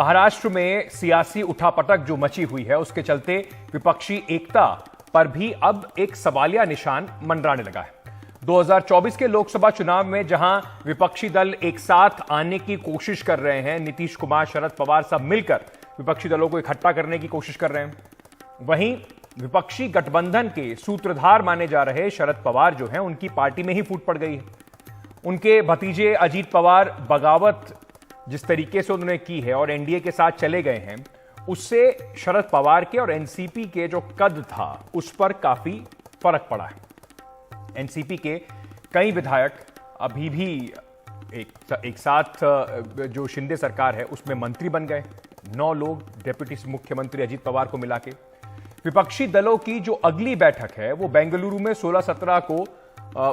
महाराष्ट्र में सियासी उठापटक जो मची हुई है उसके चलते विपक्षी एकता पर भी अब एक सवालिया निशान मंडराने लगा है। 2024 के लोकसभा चुनाव में जहां विपक्षी दल एक साथ आने की कोशिश कर रहे हैं, नीतीश कुमार, शरद पवार सब मिलकर विपक्षी दलों को इकट्ठा करने की कोशिश कर रहे हैं, वहीं विपक्षी गठबंधन के सूत्रधार माने जा रहे शरद पवार जो हैं उनकी पार्टी में ही फूट पड़ गई है। उनके भतीजे अजीत पवार बगावत जिस तरीके से उन्होंने की है और एनडीए के साथ चले गए हैं, उससे शरद पवार के और एनसीपी के जो कद था उस पर काफी फर्क पड़ा है। एनसीपी के कई विधायक अभी भी एक साथ जो शिंदे सरकार है उसमें मंत्री बन गए, 9 लोग डिप्टी मुख्यमंत्री अजीत पवार को मिला के। विपक्षी दलों की जो अगली बैठक है वो बेंगलुरु में 16-17 को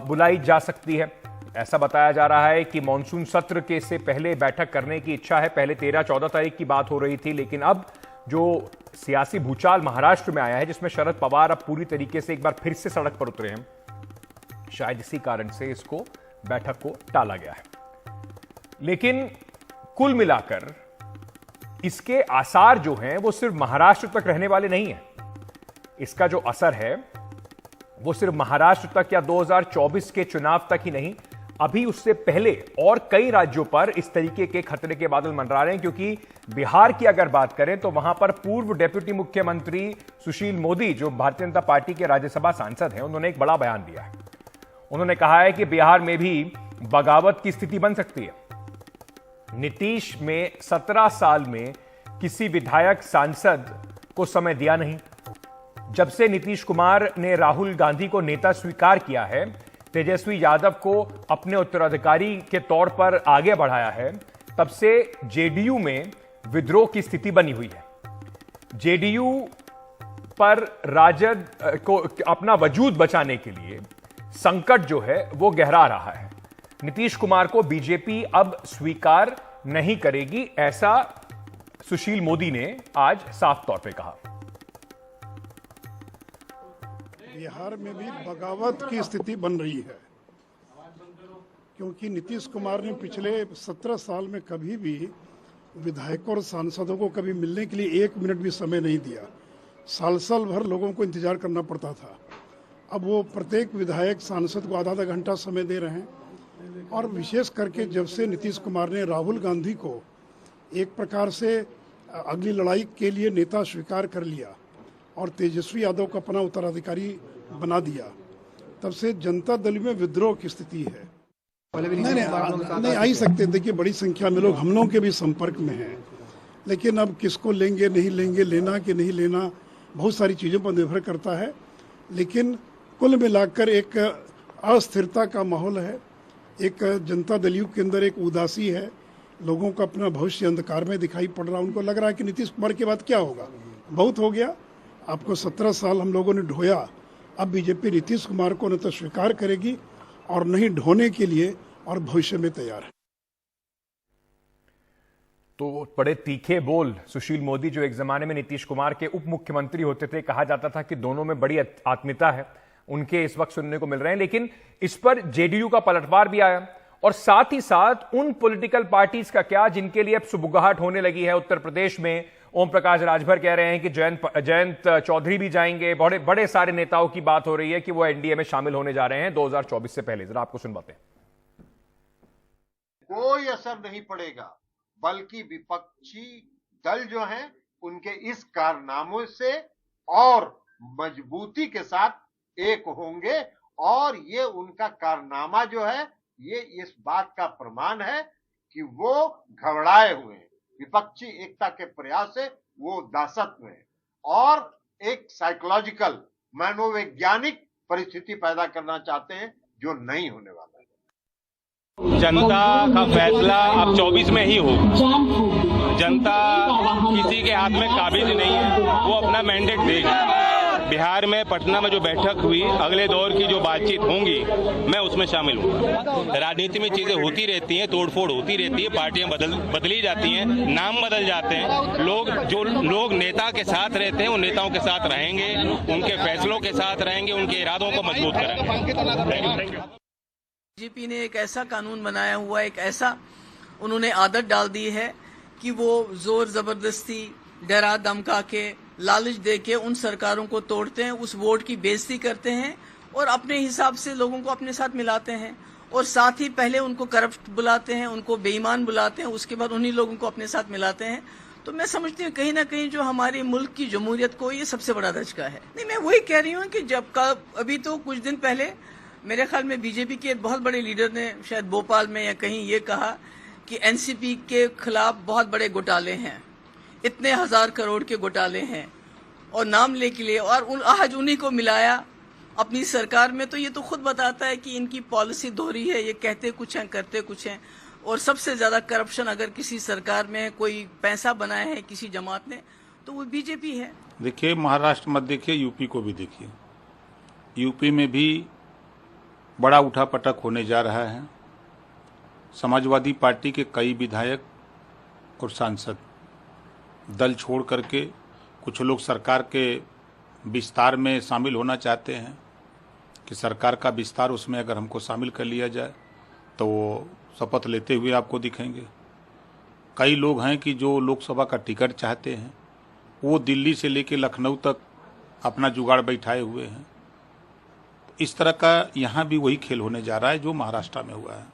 बुलाई जा सकती है। ऐसा बताया जा रहा है कि मानसून सत्र के से पहले बैठक करने की इच्छा है। पहले 13-14 तारीख की बात हो रही थी, लेकिन अब जो सियासी भूचाल महाराष्ट्र में आया है जिसमें शरद पवार अब पूरी तरीके से एक बार फिर से सड़क पर उतरे हैं, शायद इसी कारण से इसको बैठक को टाला गया है। लेकिन कुल मिलाकर इसके आसार जो हैं वो सिर्फ महाराष्ट्र तक रहने वाले नहीं हैं। इसका जो असर है वो सिर्फ महाराष्ट्र तक या 2024 के चुनाव तक ही नहीं, अभी उससे पहले और कई राज्यों पर इस तरीके के खतरे के बादल मंडरा रहे हैं। क्योंकि बिहार की अगर बात करें तो वहां पर पूर्व डिप्टी मुख्यमंत्री सुशील मोदी, जो भारतीय जनता पार्टी के राज्यसभा सांसद हैं, उन्होंने एक बड़ा बयान दिया है। उन्होंने कहा है कि बिहार में भी बगावत की स्थिति बन सकती है। नीतीश में 17 साल में किसी विधायक सांसद को समय दिया नहीं। जब से नीतीश कुमार ने राहुल गांधी को नेता स्वीकार किया है, तेजस्वी यादव को अपने उत्तराधिकारी के तौर पर आगे बढ़ाया है, तब से जेडीयू में विद्रोह की स्थिति बनी हुई है। जेडीयू पर राजद को अपना वजूद बचाने के लिए संकट जो है वो गहरा रहा है। नीतीश कुमार को बीजेपी अब स्वीकार नहीं करेगी, ऐसा सुशील मोदी ने आज साफ तौर पे कहा। बिहार में भी बगावत की स्थिति बन रही है, क्योंकि नीतीश कुमार ने पिछले 17 साल में कभी भी विधायकों और सांसदों को कभी मिलने के लिए 1 मिनट भी समय नहीं दिया। साल भर लोगों को इंतजार करना पड़ता था। अब वो प्रत्येक विधायक सांसद को आधा घंटा समय दे रहे हैं। और विशेष करके जब से नीतीश कुमार ने राहुल गांधी को एक प्रकार से अगली लड़ाई के लिए नेता स्वीकार कर लिया और तेजस्वी यादव को अपना उत्तराधिकारी बना दिया, तब से जनता दल में विद्रोह की स्थिति है। नहीं आ ही सकते। देखिए, बड़ी संख्या में लोग हम लोगों के भी संपर्क में हैं, लेकिन अब किसको लेंगे नहीं लेंगे, लेना कि नहीं लेना, बहुत सारी चीज़ों पर निर्भर करता है। लेकिन कुल मिलाकर एक अस्थिरता का माहौल है, एक जनता दलियों के अंदर एक उदासी है, लोगों का अपना भविष्य अंधकार में दिखाई पड़ रहा है। उनको लग रहा है कि नीतीश कुमार के बाद क्या होगा, बहुत हो गया। आपको 17 साल हम लोगों ने ढोया, अब बीजेपी नीतीश कुमार को न तो स्वीकार करेगी और नहीं ढोने के लिए और भविष्य में तैयार है। तो बड़े तीखे बोल सुशील मोदी, जो एक जमाने में नीतीश कुमार के उप मुख्यमंत्री होते थे, कहा जाता था कि दोनों में बड़ी आत्मीयता है, उनके इस वक्त सुनने को मिल रहे हैं। लेकिन इस पर जेडीयू का पलटवार भी आया और साथ ही साथ उन पॉलिटिकल पार्टीज का क्या जिनके लिए अब सुबुगाहट होने लगी है। उत्तर प्रदेश में ओम प्रकाश राजभर कह रहे हैं कि जयंत चौधरी भी जाएंगे। बड़े सारे नेताओं की बात हो रही है कि वो एनडीए में शामिल होने जा रहे हैं 2024 से पहले। जरा आपको सुनवाते हैं। कोई असर नहीं पड़ेगा, बल्कि विपक्षी दल जो हैं उनके इस कारनामों से और मजबूती के साथ एक होंगे। और ये उनका कारनामा जो है ये इस बात का प्रमाण है कि वो घबराए हुए हैं। विपक्षी एकता के प्रयास से वो दासत में है और एक साइकोलॉजिकल मनोवैज्ञानिक परिस्थिति पैदा करना चाहते हैं जो नहीं होने वाला है। जनता का फैसला अब 24 में ही होगा। जनता किसी के हाथ में काबिज नहीं है, वो अपना मैंडेट देगी। बिहार में पटना में जो बैठक हुई, अगले दौर की जो बातचीत होंगी, मैं उसमें शामिल हूँ। राजनीति में चीजें होती रहती हैं, तोड़फोड़ होती रहती है, पार्टियां बदली जाती हैं, नाम बदल जाते हैं। जो लोग नेता के साथ रहते हैं वो नेताओं के साथ रहेंगे, उनके फैसलों के साथ रहेंगे, उनके इरादों को मजबूत करेंगे। बीजेपी ने एक ऐसा कानून बनाया हुआ, एक ऐसा उन्होंने आदत डाल दी है कि वो जोर जबरदस्ती, डरा धमका के, लालच दे के उन सरकारों को तोड़ते हैं, उस वोट की बेइज्जती करते हैं और अपने हिसाब से लोगों को अपने साथ मिलाते हैं। और साथ ही पहले उनको करप्ट बुलाते हैं, उनको बेईमान बुलाते हैं, उसके बाद उन्हीं लोगों को अपने साथ मिलाते हैं। तो मैं समझती हूँ कहीं ना कहीं जो हमारे मुल्क की जमहूरियत को ये सबसे बड़ा धचका है। नहीं, मैं वही कह रही हूँ कि अभी तो कुछ दिन पहले मेरे ख्याल में बीजेपी के एक बहुत बड़े लीडर ने शायद भोपाल में या कहीं ये कहा कि एनसीपी के खिलाफ बहुत बड़े घोटाले हैं, इतने 1000 करोड़ के घोटाले हैं और नाम लेके लिए, और आज उन्हीं को मिलाया अपनी सरकार में। तो ये तो खुद बताता है कि इनकी पॉलिसी दोहरी है, ये कहते कुछ हैं करते कुछ हैं। और सबसे ज्यादा करप्शन अगर किसी सरकार में कोई पैसा बनाया है किसी जमात ने तो वो बीजेपी है। देखिए, महाराष्ट्र मत देखिए, यूपी को भी देखिए। यूपी में भी बड़ा उठापटक होने जा रहा है। समाजवादी पार्टी के कई विधायक और सांसद दल छोड़ करके कुछ लोग सरकार के विस्तार में शामिल होना चाहते हैं कि सरकार का विस्तार, उसमें अगर हमको शामिल कर लिया जाए तो वो शपथ लेते हुए आपको दिखेंगे। कई लोग हैं कि जो लोकसभा का टिकट चाहते हैं, वो दिल्ली से लेकर लखनऊ तक अपना जुगाड़ बैठाए हुए हैं। इस तरह का यहाँ भी वही खेल होने जा रहा है जो महाराष्ट्र में हुआ है।